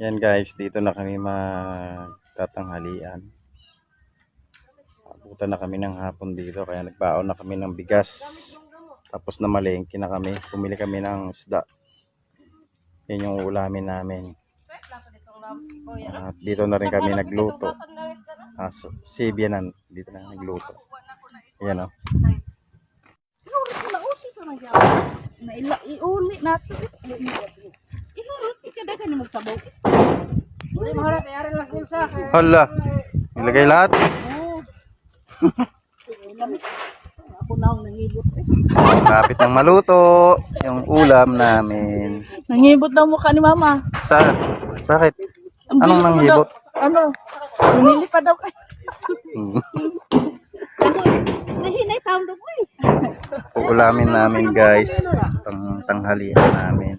Yan guys, dito na kami magtatanghalian. Abutan na kami ng hapon dito, kaya nagbaon na kami ng bigas. Tapos namalengke na kami, pumili kami ng isda. Yan yung ulamin namin. At dito na rin kami nagluto. Sibianan, dito na nagluto. Ayan o. Iuli natin. Hala, ilagay lahat. Ako na ang nangibot. Lapit ng maluto yung ulam namin. Nangibot daw mukha ni mama. Saan? Bakit? Anong nanghibot? Ano? Bumili pa daw kayo. Nahinay taon daw ko eh. Uulamin namin guys. Tanghalian namin.